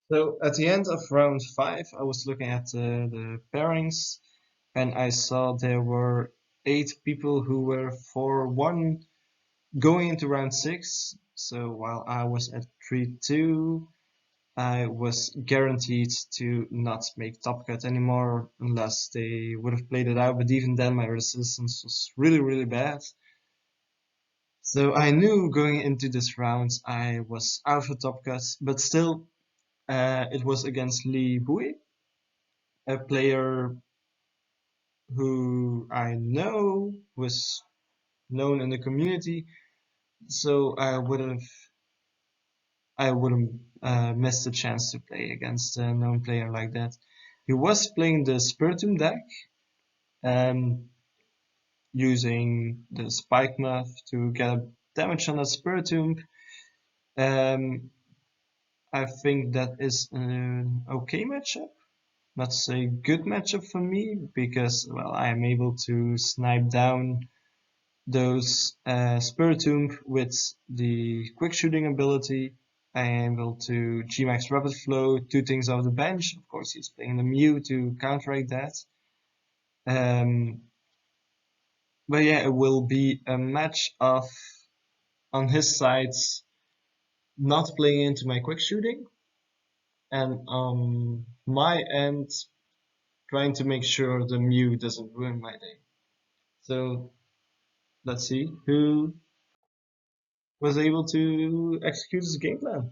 So at the end of round 5, I was looking at the pairings, and I saw there were 8 people who were 4-1 going into round 6. So while I was at 3-2, I was guaranteed to not make top cut anymore unless they would have played it out. But even then, my resistance was really, really bad. So I knew going into this round I was out for top cuts, but still, it was against MasterLeBui, a player who I know was known in the community. So I wouldn't miss the chance to play against a known player like that. He was playing the Spiritomb deck, um, using the Spike Muff to get a damage on that Spiritomb. Um, I think that is an okay matchup. Not to say good matchup for me because well I am able to snipe down those Spiritomb with the quick shooting ability. I am able to Gmax Rapid Flow 2 things off the bench. Of course, he's playing the Mew to counteract that. Um, but yeah, it will be a match of on his side not playing into my quick shooting, and on my end trying to make sure the Mew doesn't ruin my day. So let's see who was able to execute his game plan.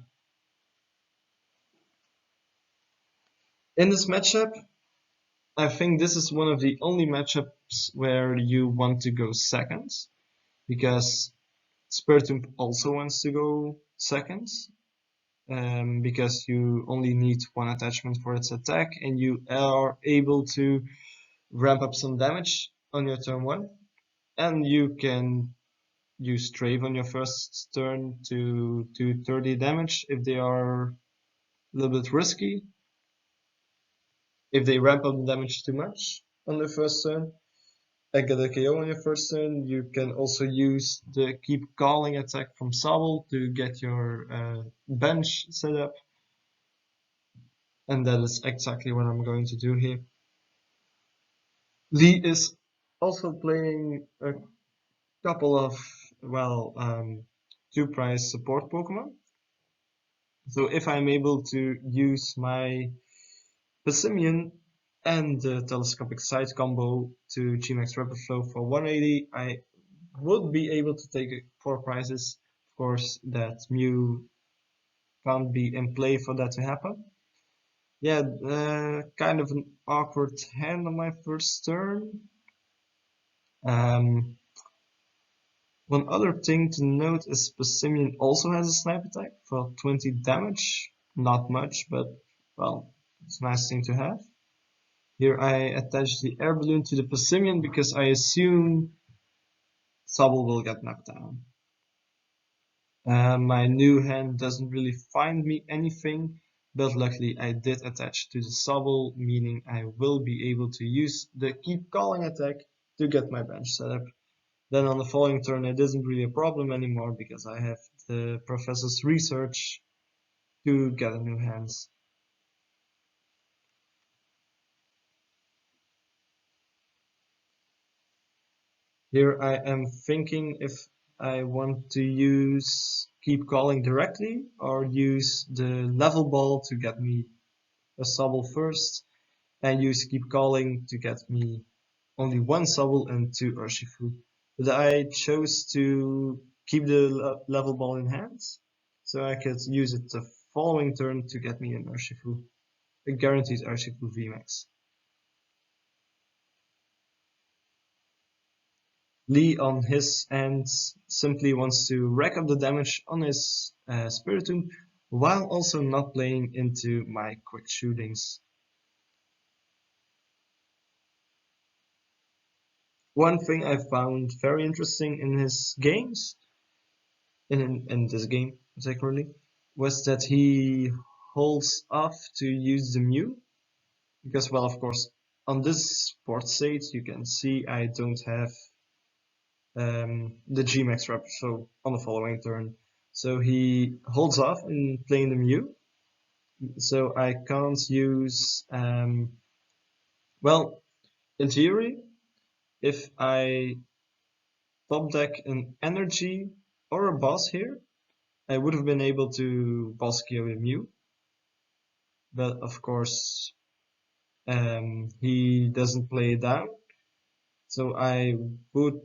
In this matchup, I think this is one of the only matchups where you want to go second, because Spiritomb also wants to go second, because you only need one attachment for its attack, and you are able to ramp up some damage on your turn 1, and you can use Strave on your first turn to do 30 damage if they are a little bit risky. If they ramp up the damage too much on their first turn, and get a KO on your first turn, you can also use the Keep Calling attack from Sobble to get your bench set up. And that is exactly what I'm going to do here. Lee is also playing a couple of, well, 2-price support Pokemon. So if I'm able to use my Passimian and the Telescopic Sight combo to Gmax Rapid Flow for 180, I would be able to take 4 prizes. Of course, that Mew can't be in play for that to happen. Yeah, kind of an awkward hand on my first turn. One other thing to note is Passimian also has a snipe attack for 20 damage. Not much, but well, it's a nice thing to have. Here I attach the air balloon to the Passimian because I assume Sobble will get knocked down. My new hand doesn't really find me anything, but luckily I did attach to the Sobble, meaning I will be able to use the Keep Calling attack to get my bench set up. Then on the following turn it isn't really a problem anymore because I have the Professor's Research to get a new hand. Here I am thinking if I want to use Keep Calling directly or use the Level Ball to get me a Sobble first, and use Keep Calling to get me only 1 Sobble and 2 Urshifu. But I chose to keep the Level Ball in hand, so I could use it the following turn to get me an Urshifu, a guaranteed Urshifu VMAX. Lee on his end simply wants to rack up the damage on his Spiritomb while also not playing into my quick shootings. One thing I found very interesting in his games, in this game particularly, was that he holds off to use the Mew, because well of course on this sport state you can see I don't have the Gmax rep, so on the following turn. So he holds off in playing the Mew, so I can't use, well, in theory, if I top deck an energy or a boss here, I would have been able to boss KO a Mew, but of course, he doesn't play it down, so I would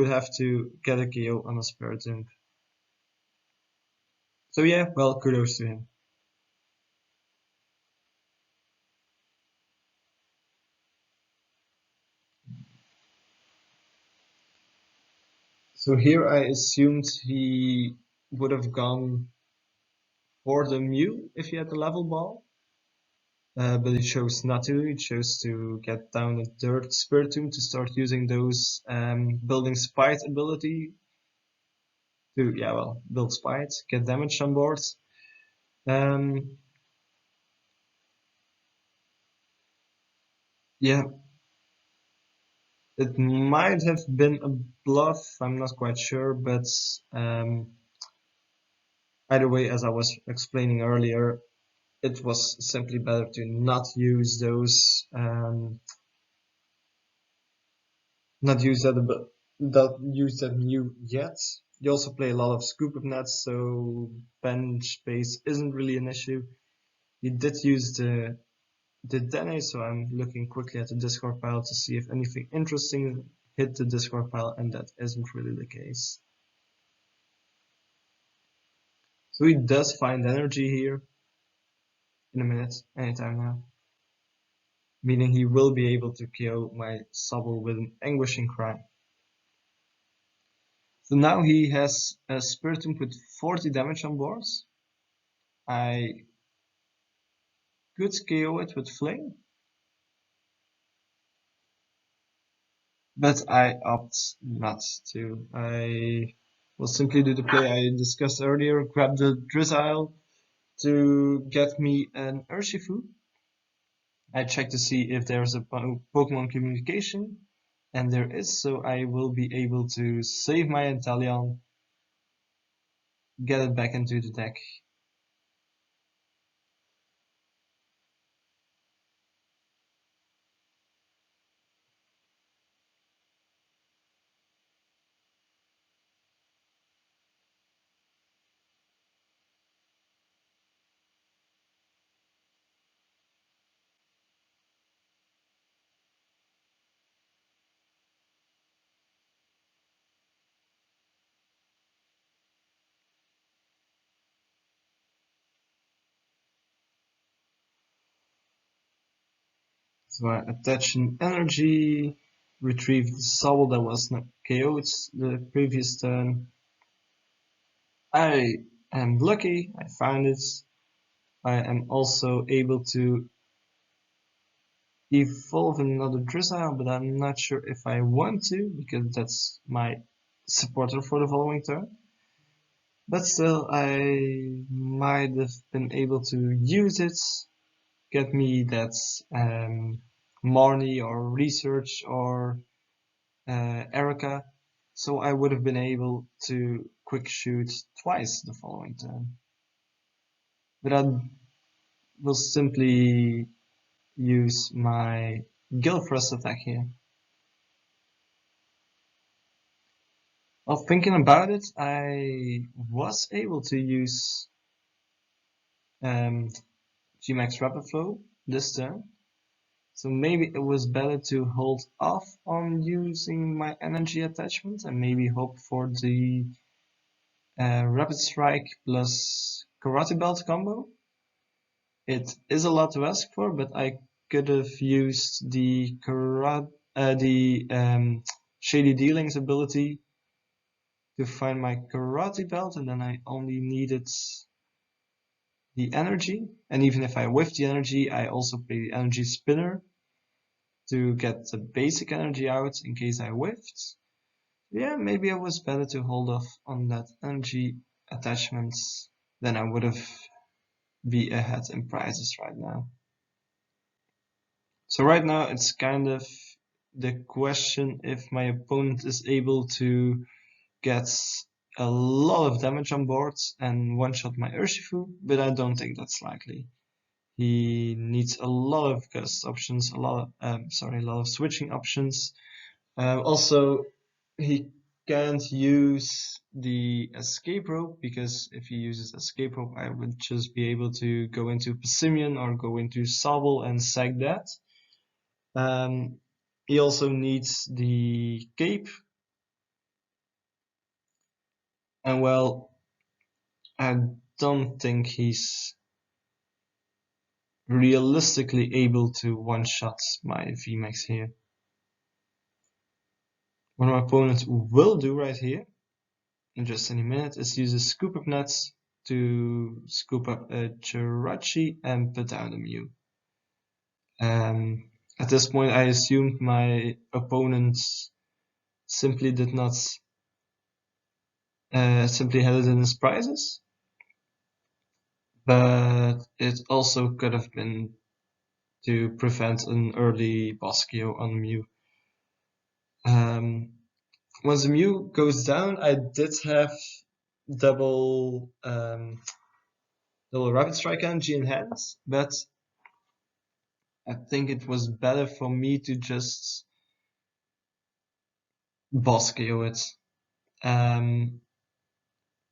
have to get a KO on a Spiritomb. So yeah, well, kudos to him. So here I assumed he would have gone for the Mew if he had the level ball, but he chose not to. He chose to get down a third Spiritomb to start using those building spite ability to, yeah, well, build spite, get damage on board. Um, yeah, it might have been a bluff, I'm not quite sure, but either way, as I was explaining earlier, it was simply better to not use those, not use that Mew yet. You also play a lot of scoop of nets, so bench space isn't really an issue. He did use the Dene, so I'm looking quickly at the discard pile to see if anything interesting hit the discard pile, and that isn't really the case. So he does find energy here in a minute, anytime now, meaning he will be able to kill my Sobble with an anguishing cry. So now he has a Spiritomb with 40 damage on board. I could KO it with Flame, but I opt not to. I will simply do the play I discussed earlier, grab the Drizzile to get me an Urshifu. I check to see if there's a Pokemon communication, and there is, so I will be able to save my Inteleon, get it back into the deck. So I attach an energy, retrieve the soul that was not KO'd the previous turn. I am lucky, I found it. I am also able to evolve another Drizzile, but I'm not sure if I want to, because that's my supporter for the following turn. But still, I might have been able to use it, get me that Marnie or Research or Erica, so I would have been able to quick shoot twice the following turn. But I will simply use my Gale Thrust attack here. While thinking about it, I was able to use Gmax Rapid Flow this turn, so maybe it was better to hold off on using my energy attachment and maybe hope for the Rapid Strike plus Karate Belt combo. It is a lot to ask for, but I could have used the Shady Dealings ability to find my Karate Belt, and then I only needed the energy. And even if I whiffed the energy, I also play the Energy Spinner to get the basic energy out in case I whiffed. Yeah, maybe it was better to hold off on that energy attachment, then I would have be ahead in prizes right now. So right now it's kind of the question if my opponent is able to get a lot of damage on board and one-shot my Urshifu, but I don't think that's likely. He needs a lot of cast options, a lot of switching options. Also, he can't use the escape rope, because if he uses escape rope, I would just be able to go into Passimian or go into Sobble and sack that. He also needs the cape, and well, I don't think he's realistically able to one-shot my VMAX here. What my opponent will do right here, in just any minute, is use his scoop up nuts to scoop up a Jirachi and put down the Mew. At this point, I assumed my opponent simply did not simply had it in his prizes, but it also could have been to prevent an early boss KO on Mew. Once the Mew goes down, I did have double Rapid Strike Energy in hands, but I think it was better for me to just boss KO it,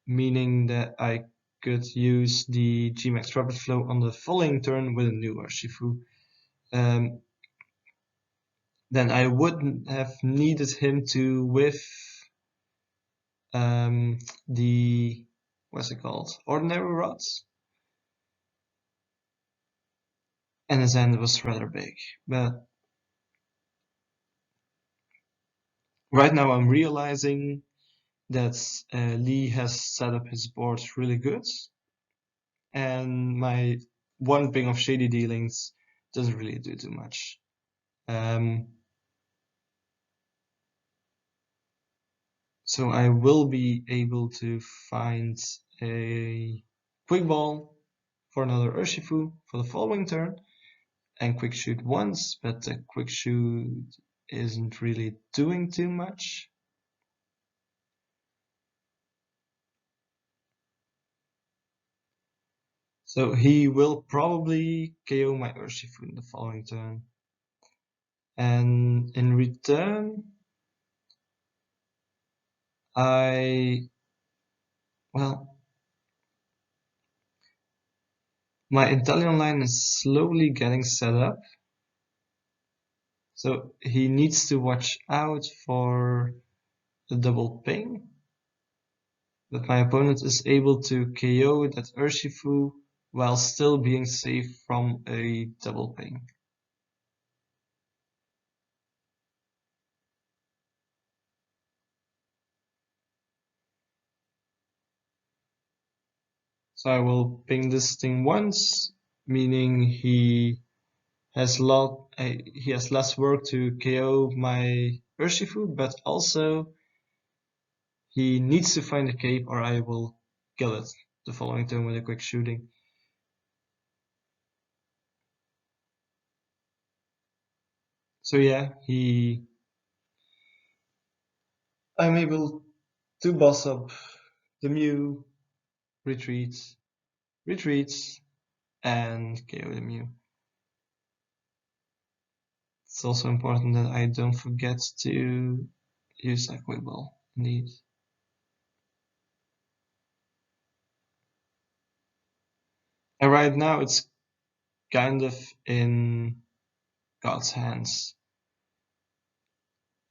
meaning that I could use the Gmax Rapid Flow on the following turn with a new Urshifu. Then I wouldn't have needed him to whiff the, what's it called, Ordinary Rods. And his hand was rather big. But right now I'm realizing that Lee has set up his board really good, and my one ping of shady dealings doesn't really do too much. So I will be able to find a quick ball for another Urshifu for the following turn, and quick shoot once, but the quick shoot isn't really doing too much. So he will probably KO my Urshifu in the following turn. And in return, my Italian line is slowly getting set up. So he needs to watch out for the double ping. But my opponent is able to KO that Urshifu while still being safe from a double ping. So I will ping this thing once, meaning he has less work to KO my Urshifu, but also he needs to find a cape or I will kill it the following turn with a quick shooting. So yeah, I'm able to boss up the Mew, retreats, and KO the Mew. It's also important that I don't forget to use that quick ball, indeed. And right now it's kind of in God's hands.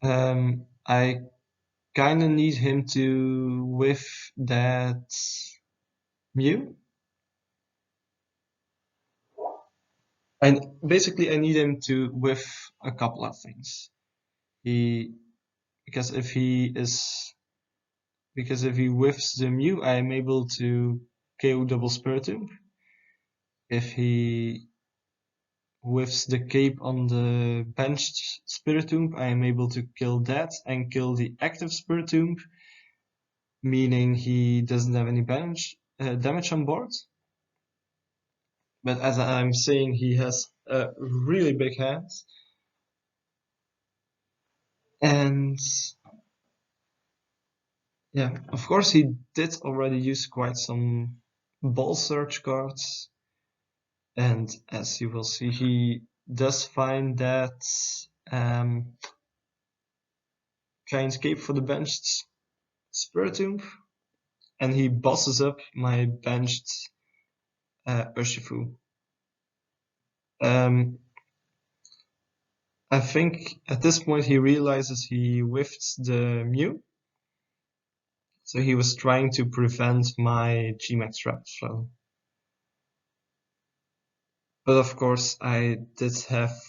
I kind of need him to whiff that Mew. And basically I need him to whiff a couple of things. Because if he whiffs the Mew, I am able to KO double Spiritomb. If he whiffs the cape on the benched Spiritomb, I am able to kill that and kill the active Spiritomb, meaning he doesn't have any damage on board. But as I'm saying, he has a really big hand. And Yeah, of course he did already use quite some ball search cards, and as you will see, he does find that um, Giant Cape for the benched Spiritomb, and he bosses up my benched Urshifu. I think at this point he realizes he whiffed the Mew, so he was trying to prevent my Gmax Rapid Flow. But of course I did have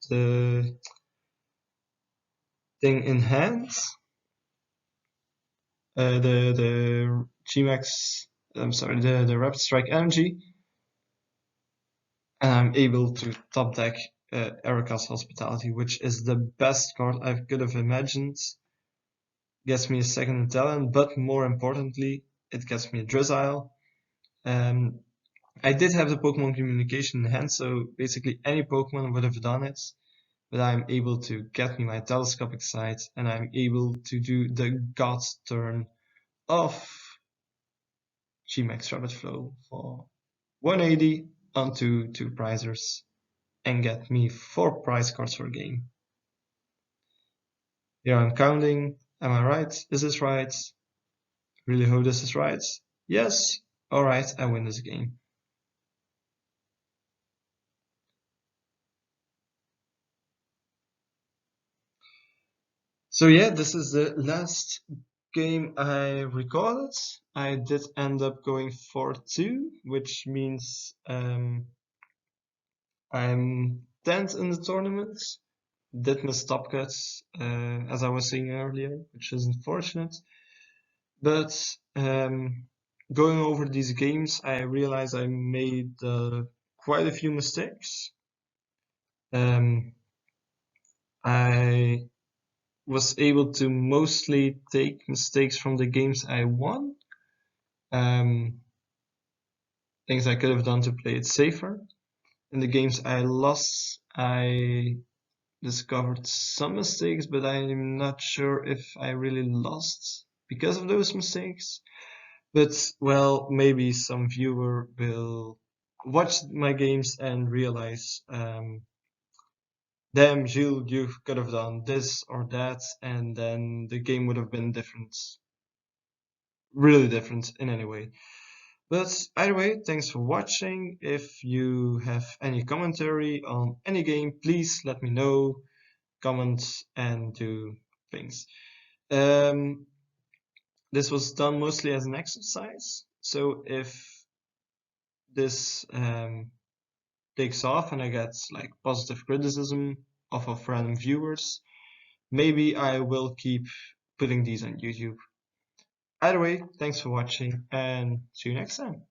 the thing in hand, the Gmax, I'm sorry, the Rapid Strike Energy, and I'm able to top deck Erika's Hospitality, which is the best card I could have imagined. Gets me a second talent, but more importantly, it gets me a Drizzile. Um, I did have the Pokemon Communication in hand, so basically any Pokemon would have done it. But I'm able to get me my Telescopic Sight, and I'm able to do the God's Turn of Gmax Rapid Flow for 180 onto 2 prizers and get me 4 prize cards for a game. Here I'm counting. Am I right? Is this right? Really hope this is right. Yes. Alright, I win this game. So yeah, this is the last game I recorded. I did end up going 4-2, which means I'm 10th in the tournament. Did miss top cuts, as I was saying earlier, which is unfortunate. But going over these games, I realized I made quite a few mistakes. I was able to mostly take mistakes from the games I won. Things I could have done to play it safer. In the games I lost, I discovered some mistakes, but I'm not sure if I really lost because of those mistakes. But well, maybe some viewer will watch my games and realize, damn, Gilles, you could have done this or that, and then the game would have been different, really different in any way. But either way, thanks for watching. If you have any commentary on any game, please let me know, comment, and do things. This was done mostly as an exercise, so if this takes off and I get like positive criticism off of random viewers, maybe I will keep putting these on YouTube. Either way, thanks for watching and see you next time.